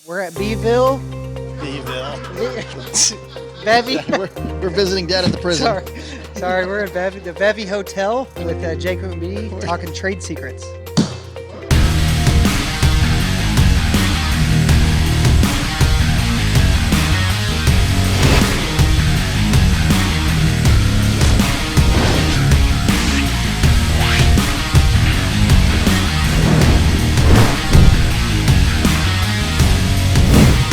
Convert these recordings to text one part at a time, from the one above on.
We're at Beeville. Bevy. We're visiting Dad at the prison. Sorry, we're at the Bevy Hotel with Jacob McBee talking trade secrets.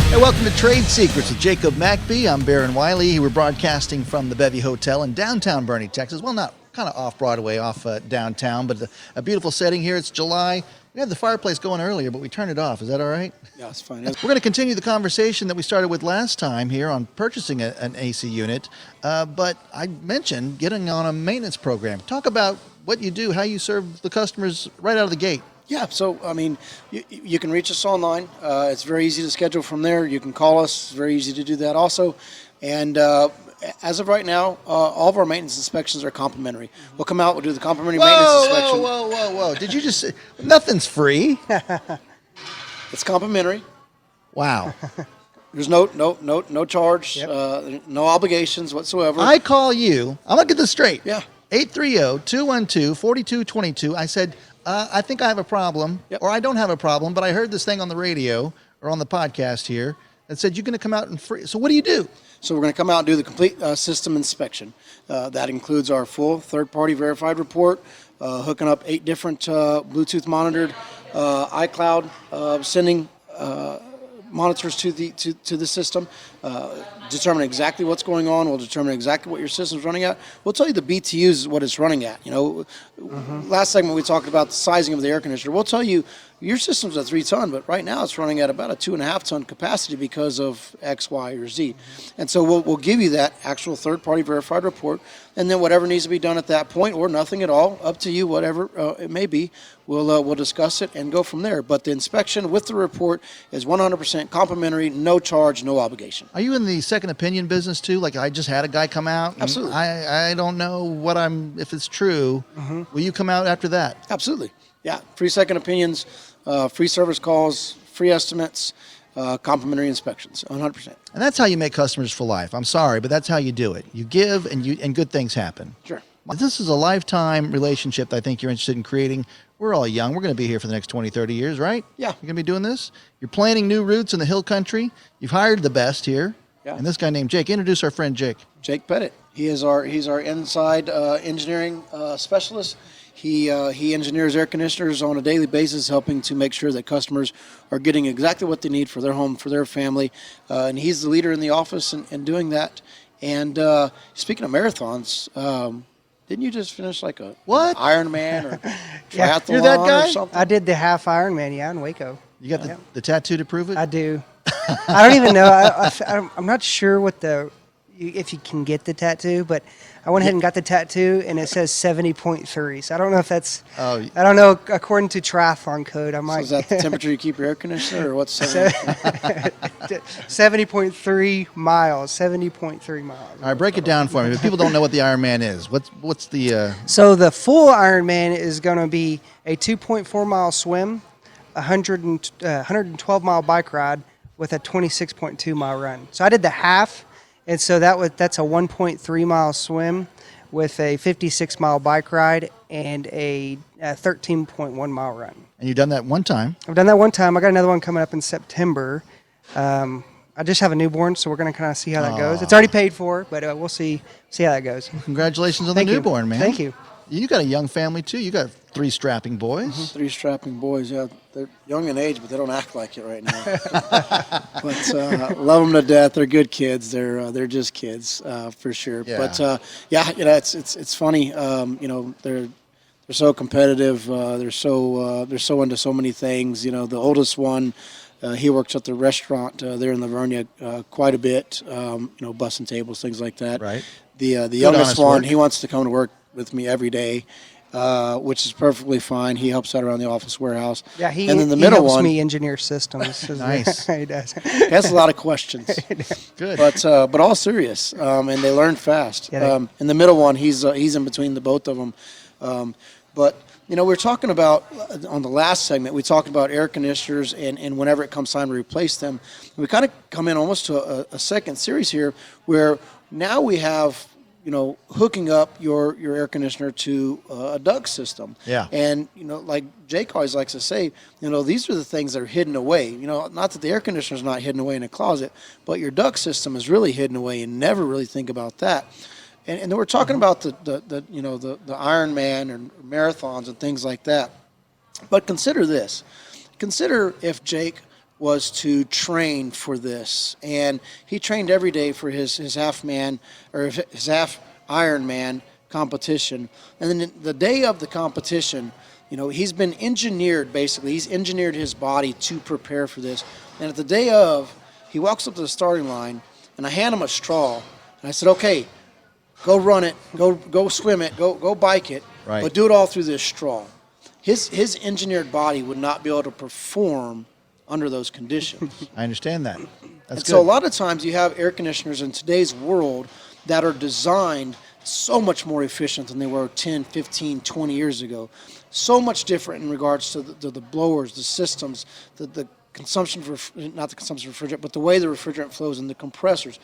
Hey, welcome to Trade Secrets with Jacob McBee. I'm Baron Wiley. We're broadcasting from the Bevy Hotel in downtown Boerne, Texas. Well, not kind of off Broadway, off downtown, but a beautiful setting here. It's July. We had the fireplace going earlier, but we turned it off. Is that all right? Yeah, it's fine. We're going to continue the conversation that we started with last time here on purchasing an AC unit, but I mentioned getting on a maintenance program. Talk about what you do, how you serve the customers right out of the gate. Yeah, so, I mean, you can reach us online. It's very easy to schedule from there. You can call us. It's very easy to do that also. And as of right now, all of our maintenance inspections are complimentary. We'll come out, we'll do the complimentary maintenance inspection. Whoa. Did you just say nothing's free? It's complimentary. Wow. There's no charge, no obligations whatsoever. I call you. I'll get this straight. Yeah. 830-212-4222. I said, I think I have a problem, or I don't have a problem, but I heard this thing on the radio or on the podcast here that said you're going to come out and free. So what do you do? So we're going to come out and do the complete system inspection. That includes our full third-party verified report, hooking up 8 different Bluetooth monitored iCloud sending monitors to the system, determine exactly what's going on. We'll determine exactly what your system's running at. We'll tell you the BTUs, what it's running at. You know, last segment we talked about the sizing of the air conditioner. We'll tell you your system's a 3-ton, but right now it's running at about a 2.5-ton capacity because of X, Y, or Z. And so we'll give you that actual third-party verified report, and then whatever needs to be done at that point, or nothing at all, up to you, whatever it may be, we'll discuss it and go from there. But the inspection with the report is 100% complimentary, no charge, no obligation. Are you in the second opinion business too? Like I just had a guy come out. Absolutely. I don't know if it's true. Will you come out after that? Absolutely. Yeah. Free second opinions, free service calls, free estimates, complimentary inspections, 100%. And that's how you make customers for life. I'm sorry, but that's how you do it. You give and good things happen. Sure. This is a lifetime relationship that I think you're interested in creating. We're all young. We're going to be here for the next 20, 30 years, right? Yeah. You're going to be doing this? You're planting new roots in the hill country. You've hired the best here. Yeah. And this guy named Jake. Introduce our friend Jake. Jake Pettit. He's our inside engineering specialist. He engineers air conditioners on a daily basis, helping to make sure that customers are getting exactly what they need for their home, for their family. And he's the leader in the office in doing that. And speaking of marathons, didn't you just finish like an Ironman or triathlon you're that guy? or something? I did the half Ironman, in Waco. You got the tattoo to prove it? I do. I don't even know. I'm not sure if you can get the tattoo, but I went ahead and got the tattoo, and it says 70.3. So I don't know if that's. I don't know. According to triathlon code, I might. So is that the temperature you keep your air conditioner, or what's 70.3 miles? 70.3 miles. All right, break it down for me. If people don't know what the Ironman is, what's the? So the full Ironman is going to be a 2.4 mile swim, 112 mile bike ride with a 26.2 mile run. So I did the half. And so that's a 1.3 mile swim with a 56 mile bike ride and a 13.1 mile run. And you've done that one time. I've done that one time. I got another one coming up in September. I just have a newborn, so we're going to kind of see how that goes. It's already paid for, but we'll see how that goes. Congratulations on the newborn, man. Thank you. You got a young family, too. You got 3 strapping boys. 3 strapping boys, yeah. They're young in age, but they don't act like it right now. But love them to death. They're good kids. They're just kids, for sure. Yeah. But it's funny. They're so competitive. They're so into so many things. The oldest one, he works at the restaurant there in Livonia quite a bit. Bussing tables, things like that. Right. The youngest one, he wants to come to work with me every day, which is perfectly fine. He helps out around the office warehouse. Yeah, he helps me engineer systems. Nice. He does. He has a lot of questions. Good. But all serious, and they learn fast. Yeah, and the middle one, he's in between the both of them. But we're talking about, on the last segment, we talked about air conditioners and whenever it comes time to replace them. We kind of come in almost to a second series here where now we have, hooking up your air conditioner to a duct system. Yeah. And, like Jake always likes to say, these are the things that are hidden away. Not that the air conditioner is not hidden away in a closet, but your duct system is really hidden away and never really think about that. And then we're talking about the Ironman and marathons and things like that. But consider this. Consider if Jake was to train for this, and he trained every day for his half man or his half Ironman competition. And then the day of the competition, he's been engineered, basically. He's engineered his body to prepare for this. And at the day of, he walks up to the starting line, and I hand him a straw. And I said, okay, go run it, go swim it, go bike it, right, but do it all through this straw. His engineered body would not be able to perform under those conditions. I understand that. That's good. So a lot of times you have air conditioners in today's world that are designed so much more efficient than they were 10, 15, 20 years ago. So much different in regards to the blowers, the systems, the consumption, not the consumption of refrigerant, but the way the refrigerant flows and the compressors.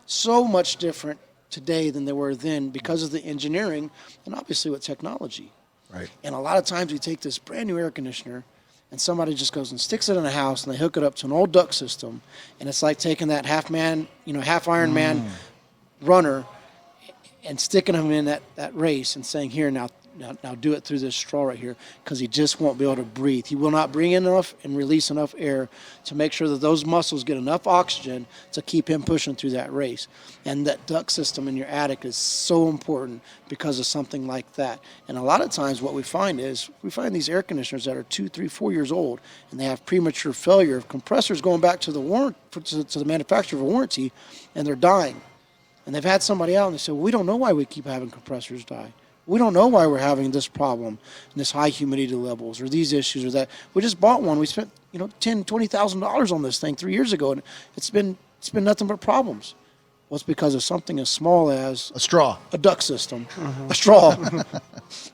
So much different today than they were then because of the engineering and obviously with technology. Right. And a lot of times we take this brand new air conditioner and somebody just goes and sticks it in a house and they hook it up to an old duct system, and it's like taking that half Ironman runner and sticking him in that race and saying, here, now do it through this straw right here, because he just won't be able to breathe. He will not bring in enough and release enough air to make sure that those muscles get enough oxygen to keep him pushing through that race. And that duct system in your attic is so important because of something like that. And a lot of times what we find these air conditioners that are 2, 3, 4 years old, and they have premature failure of compressors going back to the manufacturer for warranty, and they're dying. And they've had somebody out and they say, well, we don't know why we keep having compressors die. We don't know why we're having this problem and this high humidity levels or these issues or that. We just bought one. We spent $10,000, $20,000 on this thing 3 years ago, and it's been nothing but problems. Well, it's because of something as small as a straw, a duct system, a straw,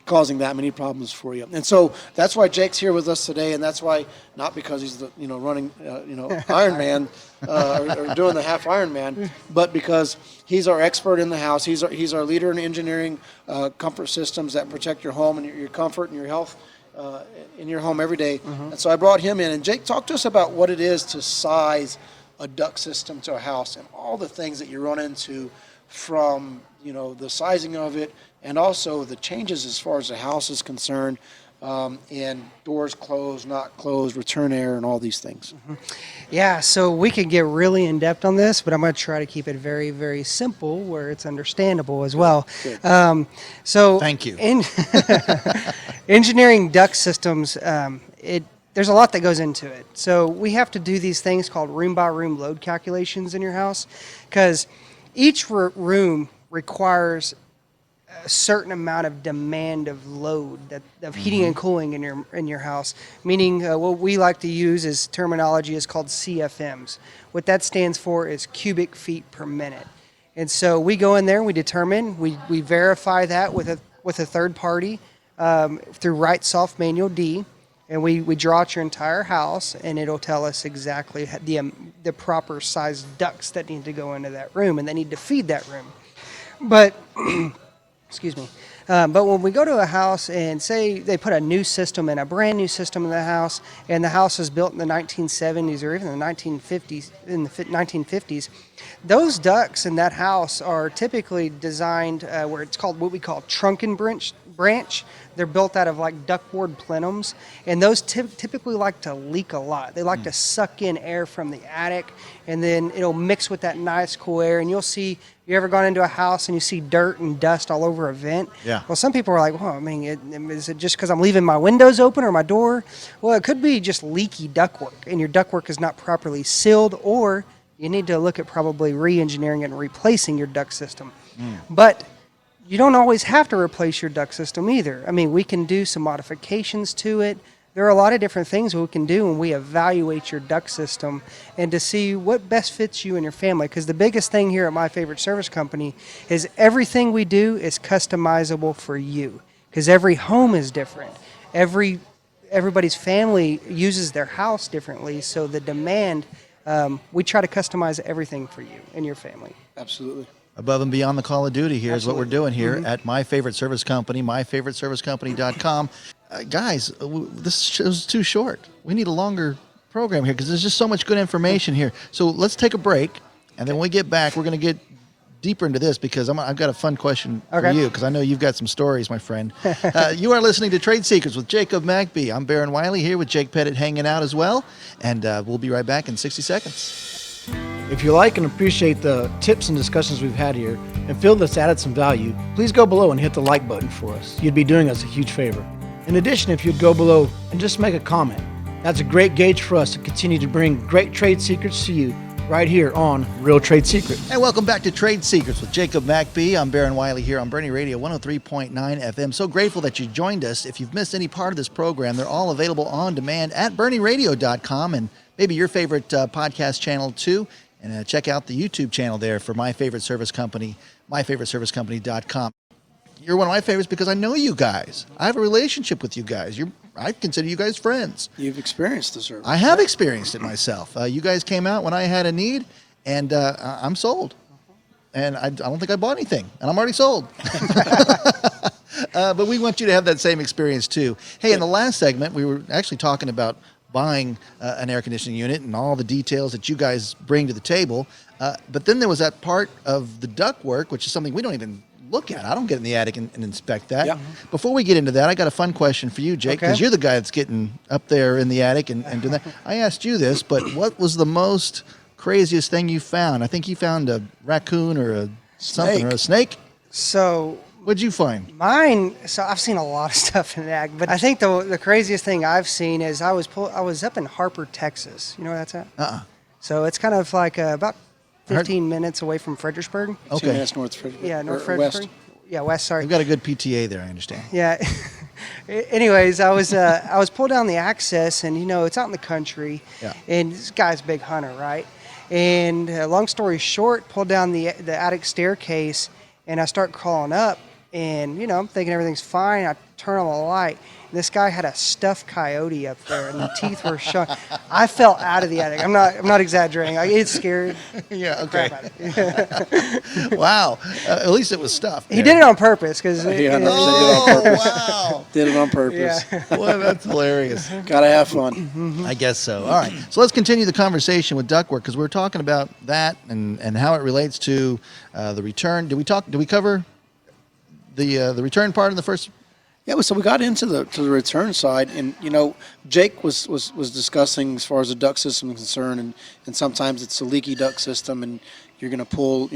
causing that many problems for you. And so that's why Jake's here with us today, and that's why, not because he's the running Ironman or doing the half Ironman, but because he's our expert in the house. He's our leader in engineering comfort systems that protect your home and your comfort and your health in your home every day. And so I brought him in. And Jake, talk to us about what it is to size a duct system to a house and all the things that you run into from the sizing of it and also the changes as far as the house is concerned, and doors closed, not closed, return air, and all these things. Yeah, so we could get really in depth on this, but I'm going to try to keep it very, very simple where it's understandable as well. So thank you. Engineering duct systems, there's a lot that goes into it. So we have to do these things called room-by-room load calculations in your house, because each room requires a certain amount of demand of load of heating and cooling in your house. Meaning, what we like to use as terminology is called CFMs. What that stands for is cubic feet per minute. And so we go in there and we determine, we verify that with a third party through Wright Soft Manual D. And we draw out your entire house, and it'll tell us exactly the proper size ducts that need to go into that room, and they need to feed that room. But, excuse me. But when we go to a house and say they put a new system in, a brand new system in the house, and the house was built in the 1970s or even the 1950s, those ducts in that house are typically designed where it's called what we call trunk and branch. They're built out of like ductboard plenums, and those typically like to leak a lot. They like to suck in air from the attic, and then it'll mix with that nice cool air. And you'll see, you ever gone into a house and you see dirt and dust all over a vent? Yeah. Well, some people are like, well, I mean, is it just because I'm leaving my windows open or my door? Well, it could be just leaky ductwork, and your ductwork is not properly sealed, or you need to look at probably re-engineering and replacing your duct system. But you don't always have to replace your duct system either. I mean, we can do some modifications to it. There are a lot of different things we can do when we evaluate your duct system and to see what best fits you and your family. Because the biggest thing here at My Favorite Service Company is everything we do is customizable for you, because every home is different. everybody's family uses their house differently, so the demand, we try to customize everything for you and your family. Absolutely. Above and beyond the call of duty here is what we're doing here at My Favorite Service Company, myfavoriteservicecompany.com. Guys, this show's too short. We need a longer program here because there's just so much good information here. So let's take a break, and then when we get back, we're going to get deeper into this because I've got a fun question for you because I know you've got some stories, my friend. You are listening to Trade Secrets with Jacob McBee. I'm Baron Wiley here with Jake Pettit hanging out as well, and we'll be right back in 60 seconds. If you like and appreciate the tips and discussions we've had here and feel that's added some value, please go below and hit the like button for us. You'd be doing us a huge favor. In addition, if you'd go below and just make a comment, that's a great gauge for us to continue to bring great trade secrets to you right here on Real Trade Secrets. And welcome back to Trade Secrets with Jacob McBee. I'm Baron Wiley here on Bernie Radio 103.9 FM. So grateful that you joined us. If you've missed any part of this program, they're all available on demand at bernieradio.com and maybe your favorite podcast channel too. And check out the YouTube channel there for My Favorite Service Company, myfavoriteservicecompany.com. You're one of my favorites because I know you guys. I have a relationship with you guys. I consider you guys friends. You've experienced the service. I have experienced it myself. You guys came out when I had a need, and I'm sold. And I don't think I bought anything, and I'm already sold. But we want you to have that same experience too. Hey, in the last segment, we were actually talking about buying an air conditioning unit and all the details that you guys bring to the table. But then there was that part of the duct work, which is something we don't even look at. I don't get in the attic and inspect that. Yeah. Before we get into that, I got a fun question for you, Jake, because you're the guy that's getting up there in the attic and doing that. I asked you this, but what was the most craziest thing you found? I think you found a raccoon or a something or a snake. So what'd you find? So I've seen a lot of stuff in the attic, but I think the craziest thing I've seen is I was up in Harper, Texas. You know where that's at? So it's kind of like about 15 minutes away from Fredericksburg. Okay. 2 minutes north of Fredericksburg. Yeah, North Fredericksburg. West. Yeah, west, sorry. We've got a good PTA there, I understand. Yeah. Anyways, I was pulled down the access, and it's out in the country. Yeah. And this guy's a big hunter, right? And long story short, pulled down the attic staircase, and I start crawling up, and I'm thinking everything's fine. I turn on the light. And this guy had a stuffed coyote up there, and the teeth were showing. I fell out of the attic. I'm not exaggerating. It's scary. Yeah. Okay. Wow. At least it was stuffed. He did it on purpose because. Wow. Did it on purpose. Yeah. Well, that's hilarious. Gotta have fun. I guess so. All right. So let's continue the conversation with ductwork because we're talking about that and how it relates to the return. Did we cover the return part in the first? Yeah, so we got into the return side, and Jake was discussing as far as the duct system is concerned, and sometimes it's a leaky duct system, and you're going to pull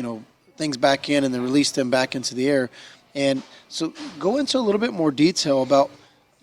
things back in and then release them back into the air, and so go into a little bit more detail about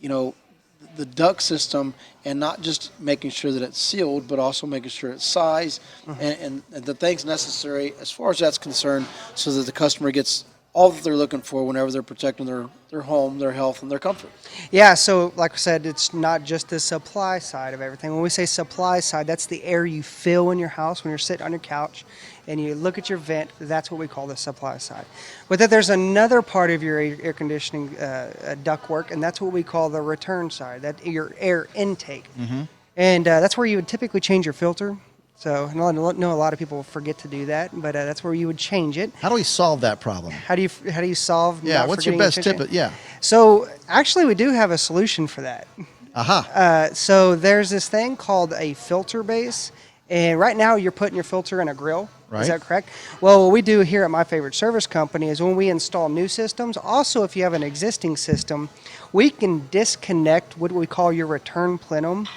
the duct system and not just making sure that it's sealed, but also making sure it's size and the things necessary as far as that's concerned, so that the customer gets all that they're looking for whenever they're protecting their home, their health, and their comfort. Yeah, so like I said, it's not just the supply side of everything. When we say supply side, that's the air you feel in your house when you're sitting on your couch and you look at your vent. That's what we call the supply side. But then there's another part of your air conditioning ductwork, and that's what we call the return side, that your air intake. Mm-hmm. And that's where you would typically change your filter. So I know a lot of people forget to do that, but that's where you would change it. How do we solve that problem? How do you solve? Yeah, what's your best tip? Yeah. So actually, we do have a solution for that. Aha. So there's this thing called a filter base, and right now you're putting your filter in a grill. Right. Is that correct? Well, what we do here at My Favorite Service Company is when we install new systems, also if you have an existing system, we can disconnect what we call your return plenum,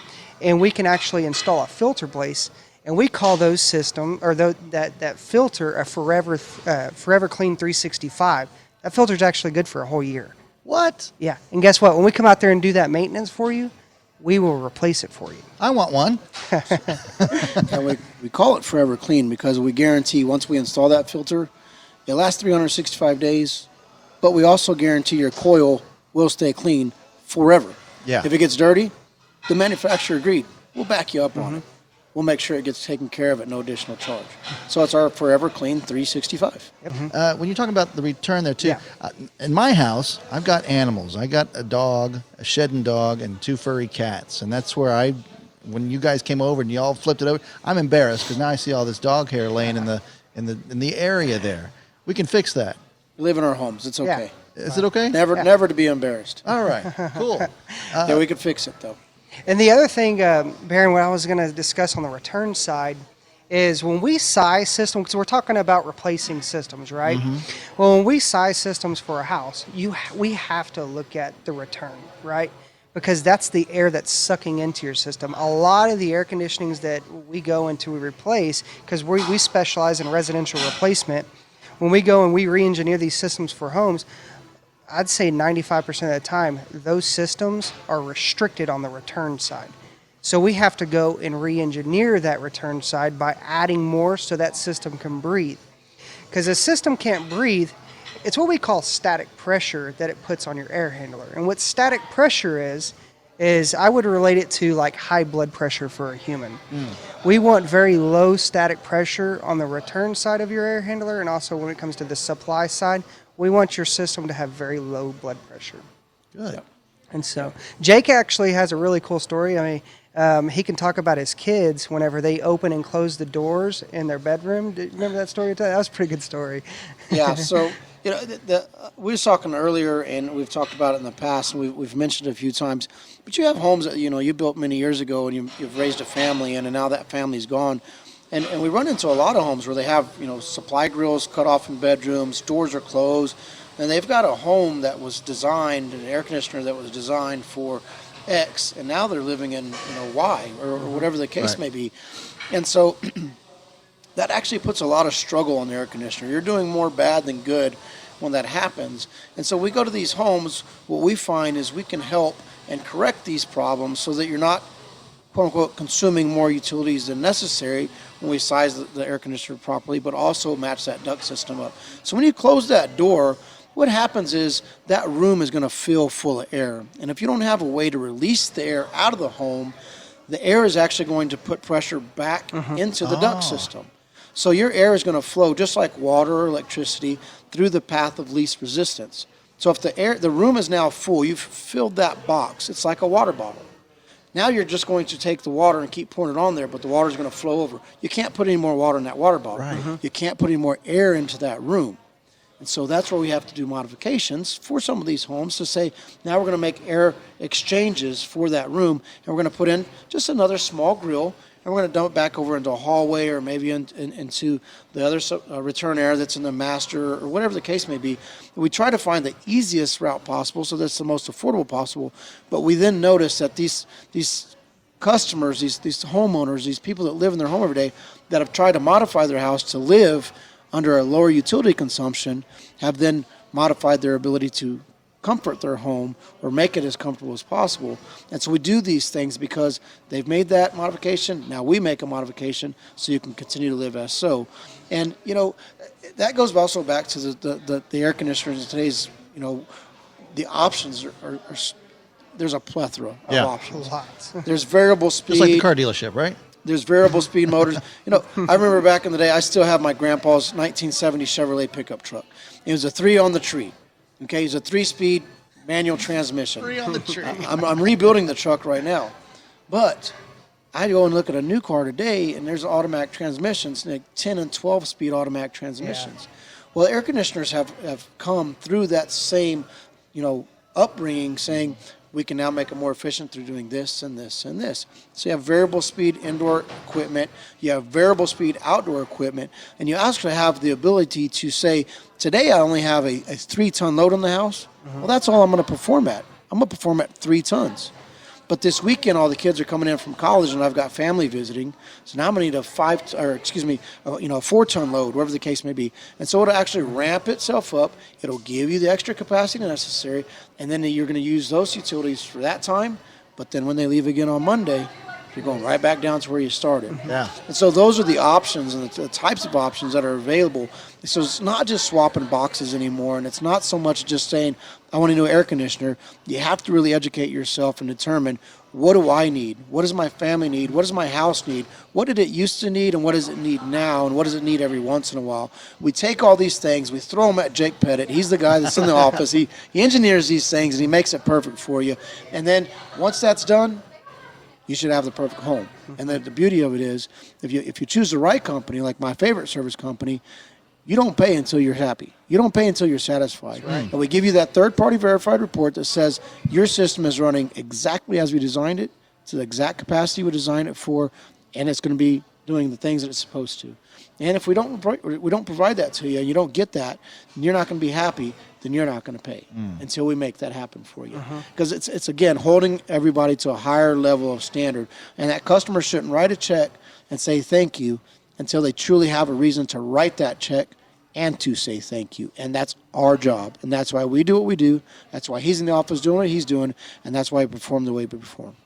and we can actually install a filter base. And we call those that filter a Forever Clean 365. That filter is actually good for a whole year. What? Yeah. And guess what? When we come out there and do that maintenance for you, we will replace it for you. I want one. And we call it Forever Clean because we guarantee once we install that filter, it lasts 365 days, but we also guarantee your coil will stay clean forever. Yeah. If it gets dirty, the manufacturer agreed. We'll back you up on it. we'll make sure it gets taken care of at no additional charge. So it's our Forever Clean 365. Yep. When you talk about the return there too, Yeah. In my house, I've got animals. I got a dog, a shedding dog, and 2 furry cats, and that's where when you guys came over and you all flipped it over, I'm embarrassed because now I see all this dog hair laying in the area there. We can fix that. We live in our homes. It's okay. Is it okay? Never to be embarrassed. All right. Cool. Yeah, we could fix it though. And the other thing, Baron, what I was going to discuss on the return side is when we size systems, because we're talking about replacing systems, right? Well, when we size systems for a house, we have to look at the return, right? Because that's the air that's sucking into your system. A lot of the air conditionings that we go into, we replace, because we specialize in residential replacement. When we go and we re-engineer these systems for homes, I'd say 95% of the time, those systems are restricted on the return side. So we have to go and re-engineer that return side by adding more so that system can breathe. Because a system can't breathe, it's what we call static pressure that it puts on your air handler. And what static pressure is I would relate it to like high blood pressure for a human. We want very low static pressure on the return side of your air handler, and also when it comes to the supply side, we want your system to have very low blood pressure. Good. Yep. And so Jake actually has a really cool story. I mean, he can talk about his kids whenever they open and close the doors in their bedroom. Do you remember that story? That was a pretty good story. Yeah, so we were talking earlier, and we've talked about it in the past, and we've mentioned it a few times. But you have homes that you built many years ago, and you've raised a family in, and now that family's gone. And we run into a lot of homes where they have supply grills cut off in bedrooms, doors are closed, and they've got a home that was designed, an air conditioner that was designed for X, and now they're living in Y or whatever the case may be. And so that actually puts a lot of struggle on the air conditioner. You're doing more bad than good when that happens. And so we go to these homes, what we find is we can help and correct these problems so that you're not, quote unquote, consuming more utilities than necessary when we size the air conditioner properly, but also match that duct system up. So when you close that door, what happens is that room is going to fill full of air. And if you don't have a way to release the air out of the home, the air is actually going to put pressure back into the duct system. So your air is going to flow just like water or electricity through the path of least resistance. So if the room is now full, you've filled that box. It's like a water bottle. Now you're just going to take the water and keep pouring it on there, but the water is going to flow over. You can't put any more water in that water bottle. Right. You can't put any more air into that room. And so that's where we have to do modifications for some of these homes to say, now we're going to make air exchanges for that room, and we're going to put in just another small grill, and we're going to dump it back over into a hallway or maybe into the other return air that's in the master or whatever the case may be. We try to find the easiest route possible so that's the most affordable possible, but we then notice that these customers, these homeowners, these people that live in their home every day that have tried to modify their house to live under a lower utility consumption have then modified their ability to comfort their home or make it as comfortable as possible. And so we do these things because they've made that modification. Now we make a modification so you can continue to live as so. And, that goes also back to the air conditioners in today's, the options are there's a plethora of options. Lots. There's variable speed. Just like the car dealership, right? There's variable speed motors. I remember back in the day, I still have my grandpa's 1970 Chevrolet pickup truck. It was a 3 on the tree. Okay, it's a 3-speed manual transmission. 3 on the tree. I'm rebuilding the truck right now. But I go and look at a new car today, and there's automatic transmissions, like 10 and 12-speed automatic transmissions. Yeah. Well, air conditioners have come through that same, upbringing saying, we can now make it more efficient through doing this and this and this. So you have variable speed indoor equipment, you have variable speed outdoor equipment, and you actually have the ability to say, today I only have a 3-ton load on the house. Well, that's all I'm going to perform at. I'm going to perform at 3 tons. But this weekend, all the kids are coming in from college, and I've got family visiting. So now I'm going to need a 4-ton load, whatever the case may be. And so it'll actually ramp itself up. It'll give you the extra capacity necessary, and then you're going to use those utilities for that time. But then when they leave again on Monday, You're going right back down to where you started. Yeah. And so those are the options and the types of options that are available. So it's not just swapping boxes anymore, and it's not so much just saying, I want a new air conditioner. You have to really educate yourself and determine, what do I need? What does my family need? What does my house need? What did it used to need, and what does it need now, and what does it need every once in a while? We take all these things, we throw them at Jake Pettit. He's the guy that's in the office. He engineers these things, and he makes it perfect for you. And then once that's done, you should have the perfect home. And the beauty of it is, if you choose the right company, like my favorite service company, you don't pay until you're happy. You don't pay until you're satisfied. Right. And we give you that third-party verified report that says your system is running exactly as we designed it, to the exact capacity we designed it for, and it's going to be doing the things that it's supposed to. And if we don't provide that to you, and you don't get that, and you're not going to be happy, then you're not going to pay until we make that happen for you. Because it's again holding everybody to a higher level of standard, and that customer shouldn't write a check and say thank you until they truly have a reason to write that check and to say thank you. And that's our job, and that's why we do what we do. That's why he's in the office doing what he's doing, and that's why we perform the way we perform.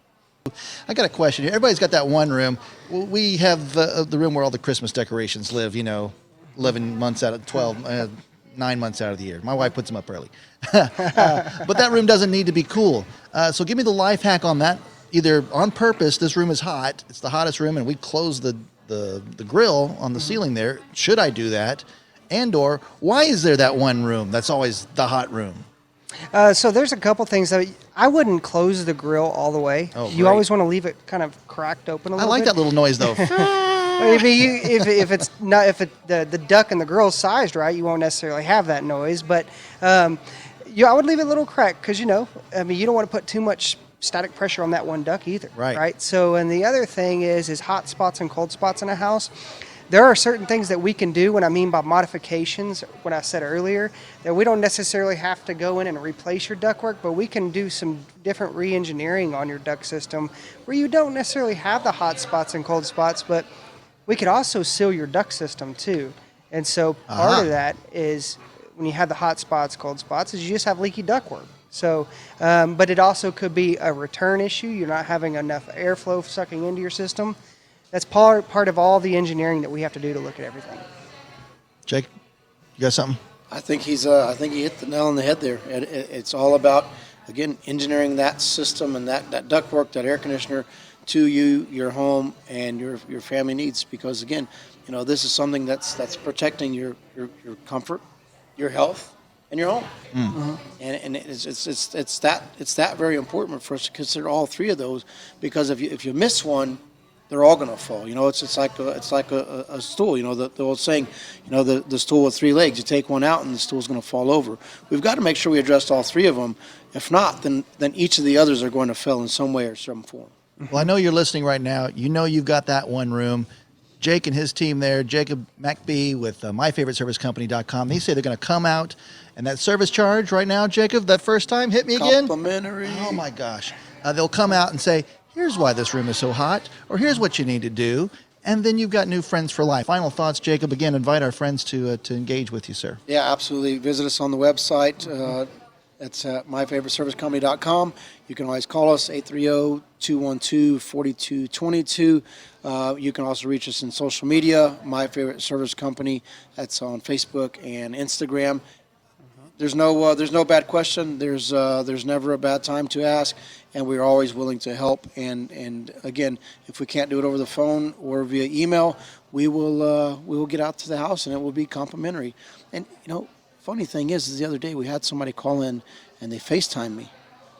I got a question here. Everybody's got that one room. We have the room where all the Christmas decorations live, 11 months out of 12, 9 months out of the year. My wife puts them up early. But that room doesn't need to be cool. So give me the life hack on that. Either on purpose, this room is hot, it's the hottest room, and we close the grill on the ceiling there. Should I do that? And or why is there that one room that's always the hot room? So there's a couple things that I wouldn't close the grill all the way. Oh, you always want to leave it kind of cracked open a little bit. I like that little noise though. If the duck and the grill's sized right, you won't necessarily have that noise. But I would leave it a little cracked because you don't want to put too much static pressure on that one duck either. Right. So and the other thing is hot spots and cold spots in a house. There are certain things that we can do, when I mean by modifications, what I said earlier, that we don't necessarily have to go in and replace your ductwork, but we can do some different re-engineering on your duct system where you don't necessarily have the hot spots and cold spots, but we could also seal your duct system too. And so part of that is when you have the hot spots, cold spots, is you just have leaky ductwork. So, but it also could be a return issue. You're not having enough airflow sucking into your system. That's part of all the engineering that we have to do to look at everything. Jake, you got something? I think he hit the nail on the head there. It's all about, again, engineering that system and that ductwork, that air conditioner to you, your home, and your family needs. Because again, this is something that's protecting your comfort, your health, and your home. And it's that very important for us to consider all three of those, because if you miss one, they're all going to fall. It's like a stool. The old saying, the stool with three legs. You take one out and the stool's going to fall over. We've got to make sure we address all three of them. If not, then each of the others are going to fail in some way or some form. Well, I know you're listening right now. You've got that one room. Jake and his team there, Jacob McBee with myfavoriteservicecompany.com. They say they're going to come out, and that service charge right now, Jacob, that first time, hit me again. Complimentary. Oh my gosh. They'll come out and say, here's why this room is so hot, or here's what you need to do, and then you've got new friends for life. Final thoughts, Jacob. Again, invite our friends to engage with you, sir. Yeah, absolutely. Visit us on the website. It's at myfavoriteservicecompany.com. You can always call us, 830-212-4222. You can also reach us in social media, My Favorite Service Company. That's on Facebook and Instagram. There's no bad question. There's never a bad time to ask, and we're always willing to help. And again, if we can't do it over the phone or via email, we will get out to the house, and it will be complimentary. And funny thing is the other day we had somebody call in and they FaceTimed me.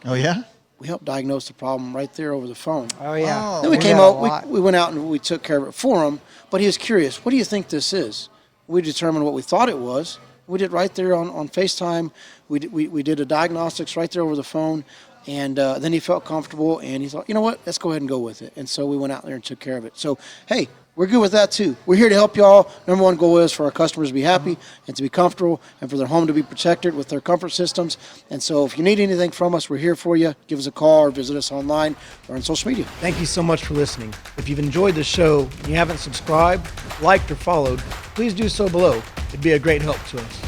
Oh yeah. We helped diagnose the problem right there over the phone. Oh yeah. Then we came out. We went out and we took care of it for him. But he was curious. What do you think this is? We determined what we thought it was. We did right there on FaceTime. We did a diagnostics right there over the phone, and then he felt comfortable, and he thought, you know what, let's go ahead and go with it. And so we went out there and took care of it. So, hey, we're good with that too. We're here to help y'all. Number one goal is for our customers to be happy and to be comfortable, and for their home to be protected with their comfort systems. And so if you need anything from us, we're here for you. Give us a call or visit us online or on social media. Thank you so much for listening. If you've enjoyed the show and you haven't subscribed, liked, or followed, please do so below. It'd be a great help to us.